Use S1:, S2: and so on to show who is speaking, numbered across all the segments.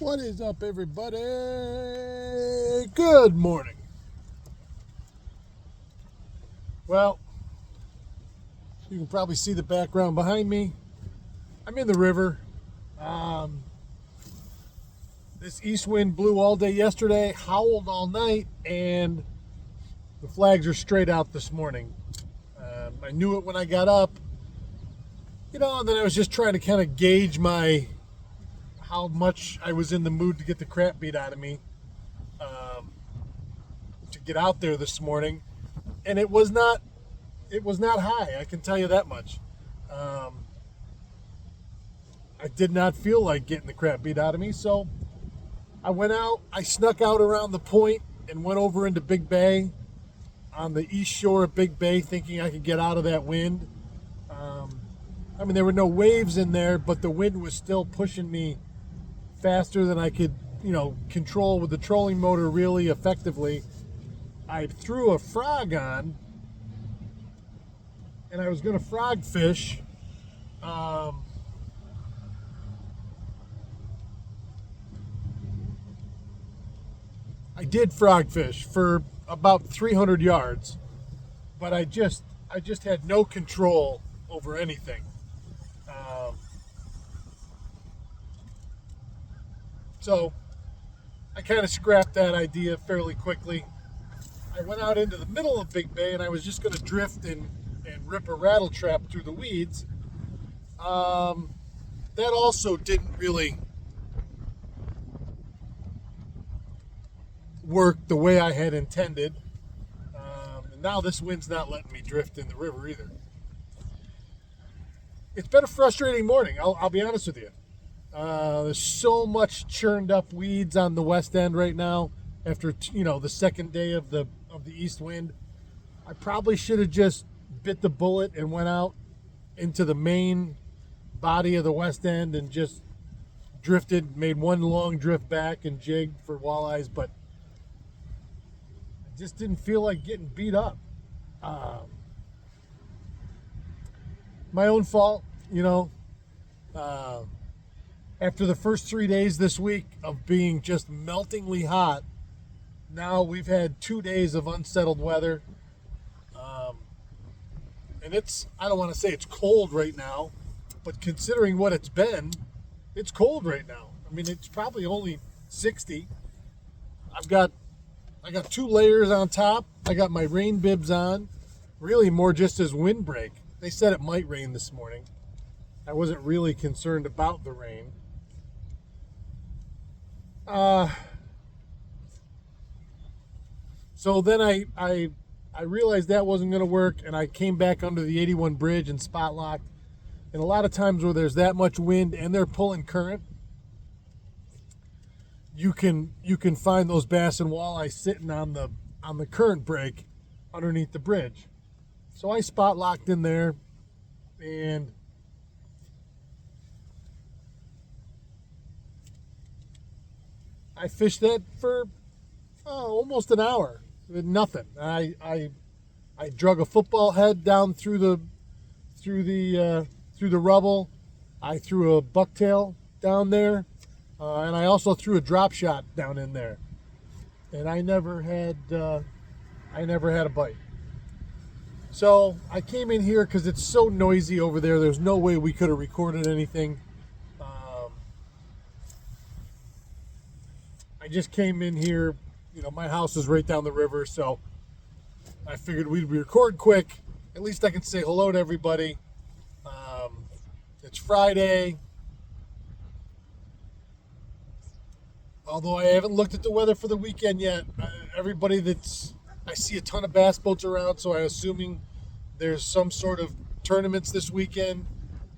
S1: What is up, everybody? Good morning. Well, you can probably see the background behind me. I'm in the river. This east wind blew all day yesterday, howled all night, and the flags are straight out this morning. I knew it when I got up, and then I was just trying to kind of gauge how much I was in the mood to get the crap beat out of me to get out there this morning, and it was not high. I can tell you that much. I did not feel like getting the crap beat out of me, so I went out. I snuck out around the point and went over into Big Bay on the east shore of Big Bay, thinking I could get out of that wind. There were no waves in there, but the wind was still pushing me faster than I could, control with the trolling motor really effectively. I threw a frog on, and I was going to frog fish. I did frog fish for about 300 yards, but I just had no control over anything. So I kind of scrapped that idea fairly quickly. I went out into the middle of Big Bay, and I was just going to drift and rip a rattle trap through the weeds. That also didn't really work the way I had intended. And now this wind's not letting me drift in the river either. It's been a frustrating morning, I'll be honest with you. There's so much churned up weeds on the west end right now after the second day of the east wind. I probably should have just bit the bullet and went out into the main body of the west end and just drifted, made one long drift back and jigged for walleyes, but I just didn't feel like getting beat up. My own fault, after the first 3 days this week of being just meltingly hot. Now we've had 2 days of unsettled weather. And I don't want to say it's cold right now, but considering what it's been, it's cold right now. It's probably only 60. I got 2 layers on top. I got my rain bibs on, really more just as windbreak. They said it might rain this morning. I wasn't really concerned about the rain. So then I realized that wasn't going to work, and I came back under the 81 bridge and spot locked. And a lot of times where there's that much wind and they're pulling current, you can find those bass and walleye sitting on the current break underneath the bridge. So I spot locked in there, and I fished that for almost an hour with nothing. I drug a football head down through the rubble. I threw a bucktail down there, and I also threw a drop shot down in there. And I never had a bite. So I came in here because it's so noisy over there. There's no way we could have recorded anything. I just came in here. My house is right down the river, so I figured we'd record quick. At least I can say hello to everybody. It's Friday. Although I haven't looked at the weather for the weekend yet. I see a ton of bass boats around, so I'm assuming there's some sort of tournaments this weekend,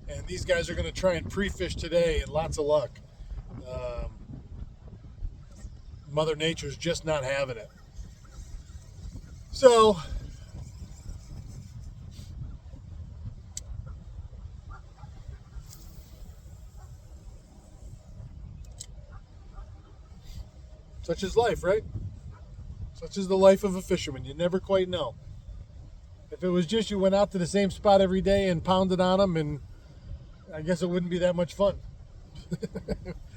S1: and these guys are going to try and pre-fish today, and lots of luck. Mother Nature's just not having it. So such is life, right? Such is the life of a fisherman. You never quite know. If it was just you went out to the same spot every day and pounded on them, and I guess it wouldn't be that much fun.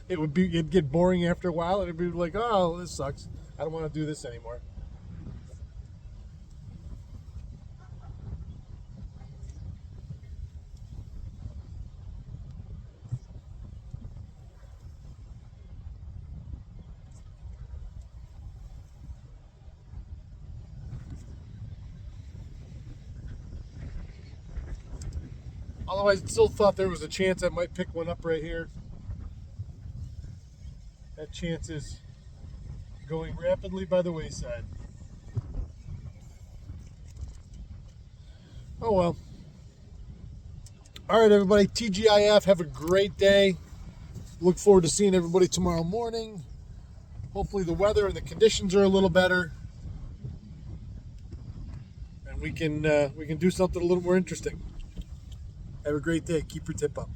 S1: it'd get boring after a while, and it'd be like, oh, this sucks. I don't want to do this anymore. Although I still thought there was a chance I might pick one up right here. That chance is going rapidly by the wayside. Oh well. All right, everybody. TGIF. Have a great day. Look forward to seeing everybody tomorrow morning. Hopefully the weather and the conditions are a little better, and we can do something a little more interesting. Have a great day. Keep your tip up.